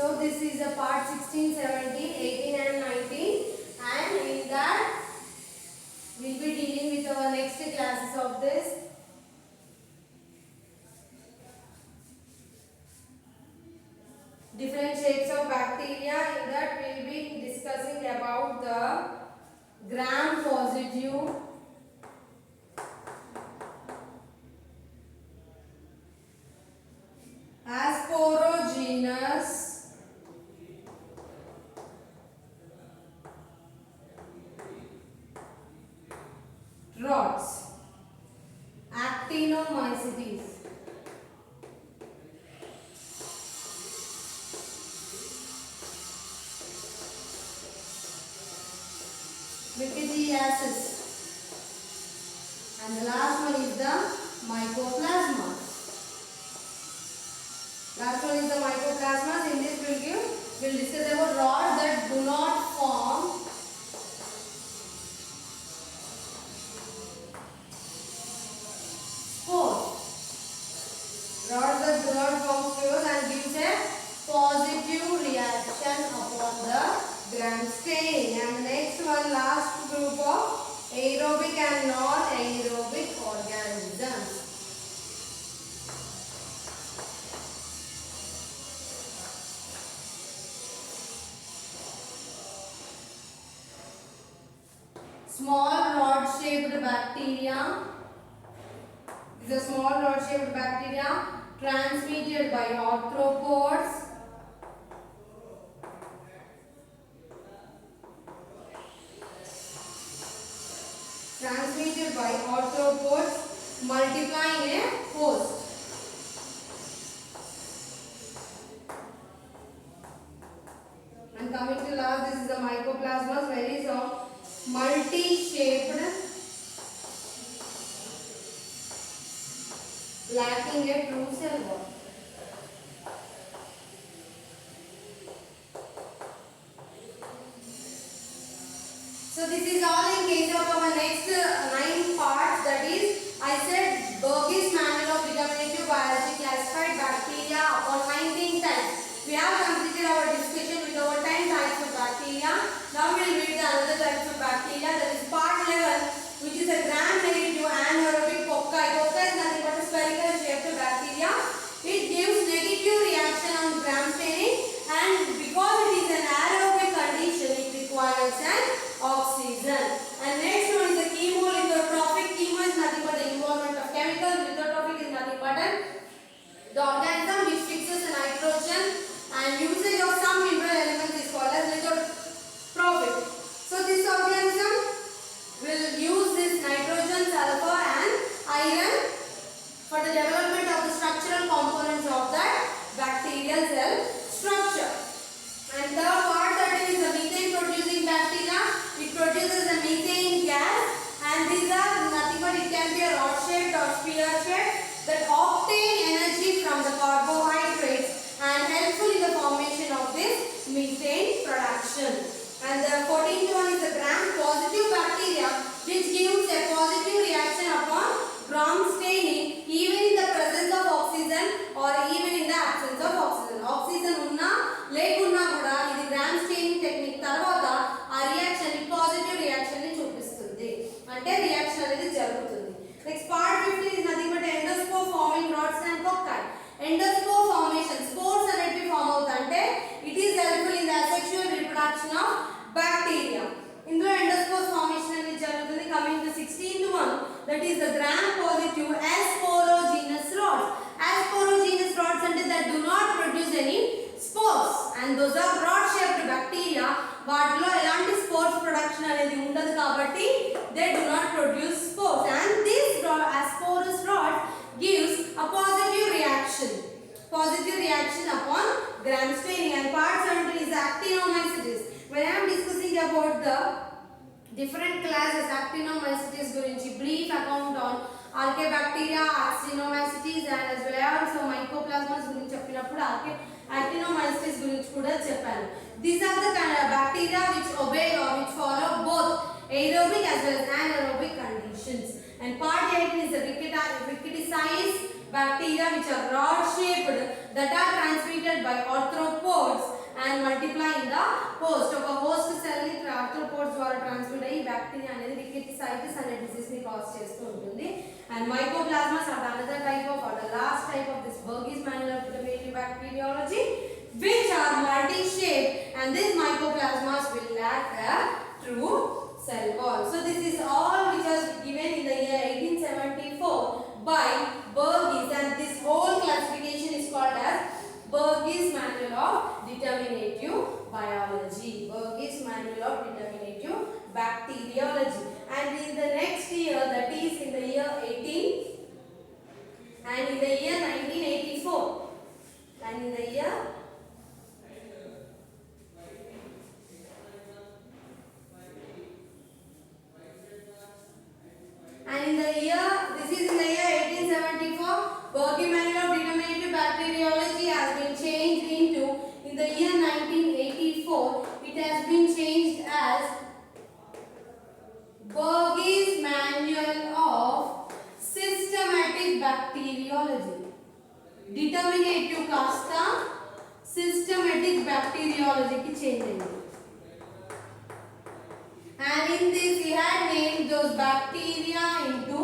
So this is a part 16, 17, 18 and 19, and in that we will be dealing with our next classes of this. Different shapes of bacteria. In that we will be discussing about the gram positive, Asporogenus, rods, Actinomycetes, Wikidiasis, and the last one is the Mycoplasma. Last one is the Mycoplasma. In this we'll discuss about rods that do not form spores. Rods that do not form spores and gives a positive reaction upon the gram staining. And the next one, last group of aerobic and non-aerobic organisms. Small rod-shaped bacteria. This is a small rod-shaped bacteria transmitted by arthropods. Transmitted by arthropods multiplying in a host. And coming to last, this is the mycoplasma, very soft, multi-shaped, lacking a true cell wall. So this is all in case of our next 9 parts, that is, I said Burgess Manual of Recombinative Biology classified bacteria upon 19 types. We have completed our discussion with our 10 types of bacteria. Now we will read the other types of bacteria, that is part 11, which is a gram-negative anaerobic cocci. Cocci is nothing but a spherical shaped bacteria. It gives negative reaction on gram staining, and because it is an aerobic condition, it requires an oxygen. And next one is the chemolithotrophic. Chemo is nothing but the involvement of chemicals. Lithotrophic is nothing but the organism which fixes the nitrogen, and usage of some mineral elements is called as lithotrophic. So this organism will use this nitrogen, sulfur and iron for the development of the structural components of that bacterial cell structure. And the part that is the methane producing bacteria, it produces the methane gas, and these are nothing but it can be a rod shaped or spear shaped that obtain energy from the carbohydrates and helpful in the formation of this methane production. And the 14th one is the gram positive bacteria, which gives a positive reaction upon gram staining even in the presence of oxygen or even in the absence of oxygen. Oxygen unna lekunna kuda idi gram staining technique tarvata aa reaction positive reaction ni chupistundi, ante reaction anedi jarugutundi. Next part 15 is nothing but endospore forming rods and cocci. Endospore formation, spores anedi form avutante, it is helpful in the asexual reproduction of bacteria. Indulo endospore formation anedi jarugutundi. Coming to 16th one, that is the gram positive Asporogenus rods. Asporogenus rods ante that do not produce any spores, and those are rod shaped bacteria. వాటిలో ఎలాంటి spores production అనేది ఉండదు కాబట్టి they do not produce spores, and this Asporous rod gives a positive reaction upon gram staining. And part 17 is Actinomycetes. When I am discussing about the different classes Actinomycetes gurinchi brief account on Archaebacteria, Actinomycetes and as well as also Mycoplasmas gurinchi cheppinappudu Actinomycetes gurinchi kuda cheppanu. These are the kind of bacteria which obey or which follow both aerobic as well as anaerobic conditions. And part 18 is the Rickettsia bacteria which are rod shaped that are transmitted by arthropods and multiply in the host. ఒక host cell ని arthropods ద్వారా transmit అయ్యి bacteria అనేది rickettositis అనే disease ని cause చేస్తూ ఉంటుంది. And mycoplasmas are another type of or the last type of this Burgess manual of vitamin bacteriology, which are multi-shaped, and these mycoplasmas will lack a true cell wall. So this is all which was given in the year 1874 by Burgess, and this whole classification is called as Burgess Manual of Determinative Biology. Burgess Manual of Determinative Bacteriology. And in the next year, that is in the year 1984, and in the year this is in the year 1874, Burgess Manual of Determinative Bacteriology has been changed into, in the year 1984, it has been changed as Burgess Manual of Systematic Bacteriology. Determinative కాస్త systematic bacteriology కి change అయింది. And in this he had named those bacteria into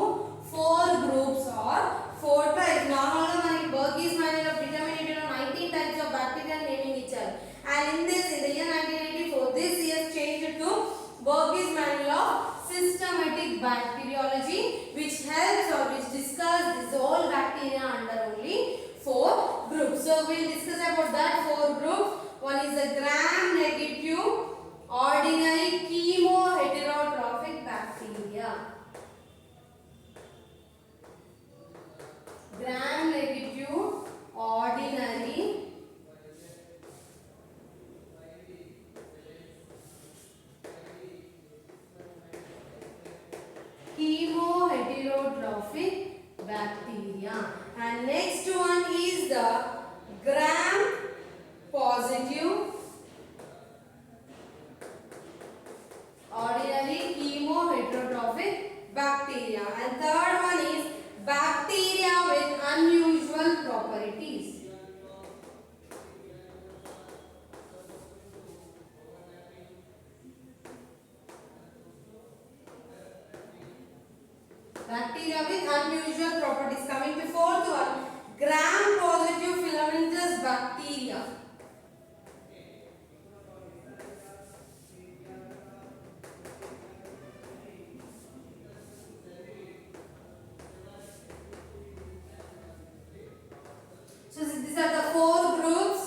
4 groups or 4 types. Normally మనకి Burgess Manual of Determinative 19 types of bacteria naming ఇచ్చారు. And in this, in the year 1984, this he has changed to Burgess Manual of Systematic Bacteriology, which helps or which discuss this whole bacteria under only 4 groups. So we will discuss about that 4 groups. One is the gram-negative ordinary chemoheterotrophic bacteria. Gram-negative ordinary chemoheterotrophic bacteria. And next one is the gram positive ordinary chemoheterotrophic bacteria. And third one is bacteria with unusual properties. Bacteria with unusual properties. Coming to fourth one, gram positive filamentous bacteria. So these are the 4 groups.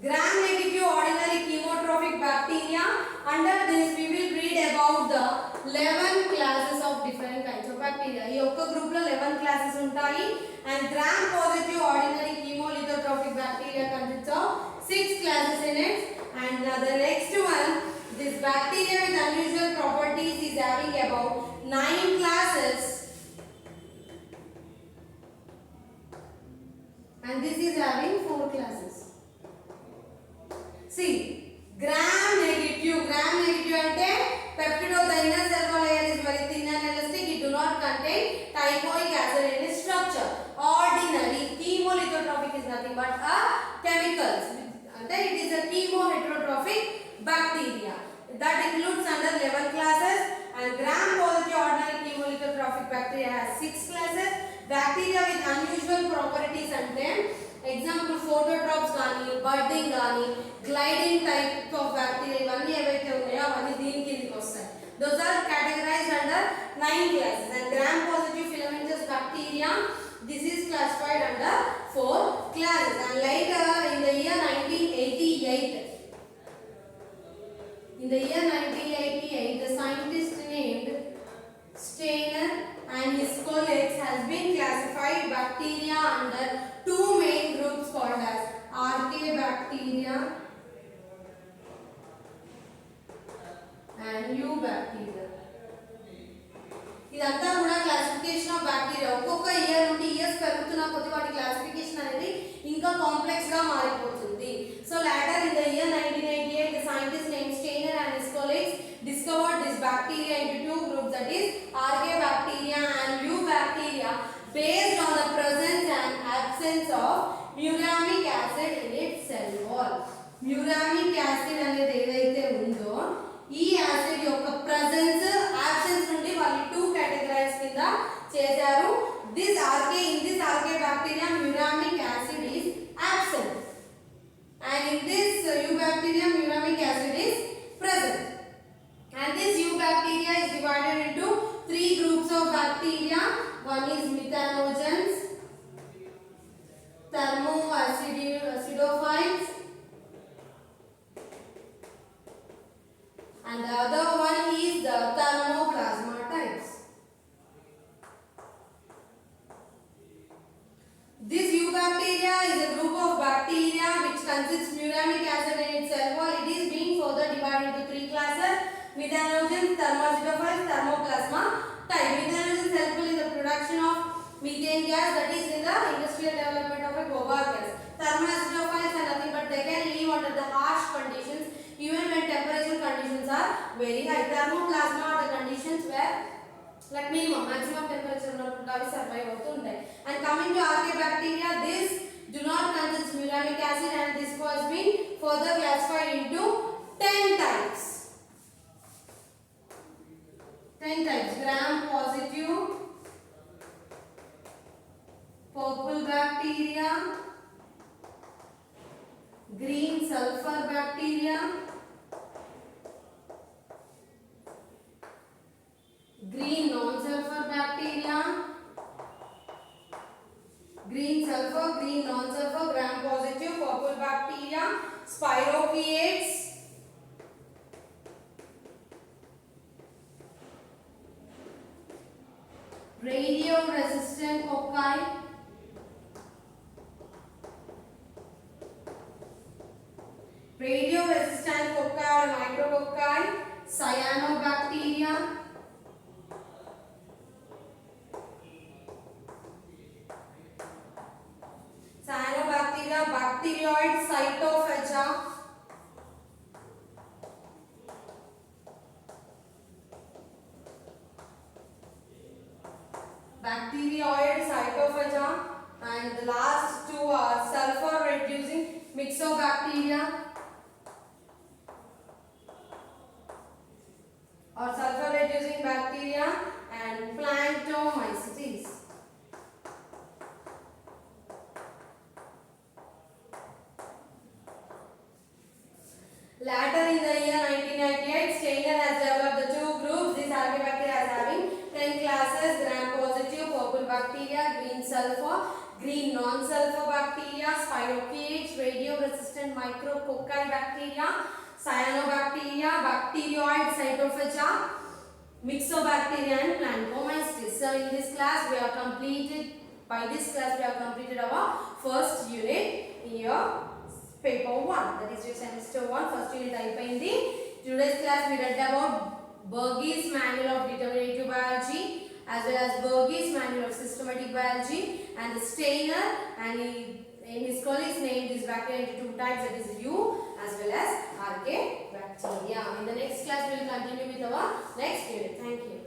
Gram-negative ordinary chemotrophic bacteria. Under this we will read about the 11 classes of different kinds of bacteria. ఈ ఒక్క group లో 11 classes ఉంటాయి. And gram-positive ordinary chemolithotrophic bacteria consists of 6 classes in it. And the next one, this bacteria with unusual properties is having about 9 classes. And this is having 4 classes. See, gram-negative అంటే peptidoglycan cell wall layer is very thin and elastic. It do not contain thymoic acid in its structure. Ordinary chemolithotrophic is nothing but a chemicals. It is a chemoheterotrophic bacteria that includes under 11 classes. And gram-positive ordinary chemolithotrophic bacteria has 6 classes. Bacteria with unusual properties అంటే example phototrophs గాని budding గాని gliding type of bacteria ఇవన్నీ ఏవైతే ఉన్నాయో అవన్నీ దీని కిందకి వస్తాయి. Those are categorized under 9 classes. And gram-positive filamentous bacteria, this is classified under 4 classes. And later in the year 1988, the scientist named Steiner and his colleagues has been classified bacteria under 2 main groups called as Archaebacteria and Eubacteria. ఇదంతా కూడా classification of bacteria. ఒక్కొక్క year నుండి years పెరుగుతున్న కొద్ది వాటి classification అనేది ఇంకా complex గా మారిపోతుంది. So later in the year 1988, the scientist named Steiner and his colleagues discovered this bacteria into 2 groups, that is Archaebacteria temperature ఉన్నప్పుడు అవి సర్వైవ్ అవుతూ ఉంటాయి. And coming to archaebacteria, this do not contain muramic acid and this was been further classified into 10 types. 10 types: gram positive, purple bacteria, green sulfur bacteria, green non-sulfur bacteria, green sulfur, green non-sulfur, gram positive, purple bacteria, spirochetes, radio resistant cocci, radio resistant cocci or micrococci, cyanobacteria, cyanobacteria, bacterioid cytophaga, bacterioid cytophaga, and the last two are sulfur reducing myxobacteria or sulfur reducing bacteria and Planktomycetes. Later in the year 1998, Steiner has developed the two groups. These archaebacteria as having 10 classes: gram positive, purple bacteria, green sulfur, green non-sulfur bacteria, spirochetes, radio-resistant micrococci bacteria, cyanobacteria, bacterioid cytophaga, myxobacteria, and Planktomycetes. So in this class we have completed. By this class we have completed our first unit in your paper 1, that is your semester 1 first unit అయిపోయింది. Today's class we read about Burgess Manual of Determinative Biology as well as Burgess Manual of Systematic Biology, and the Steiner and his colleagues named this bacteria into two types, that is U as well as Archaebacteria. In the next class we will continue with our next unit. Thank you.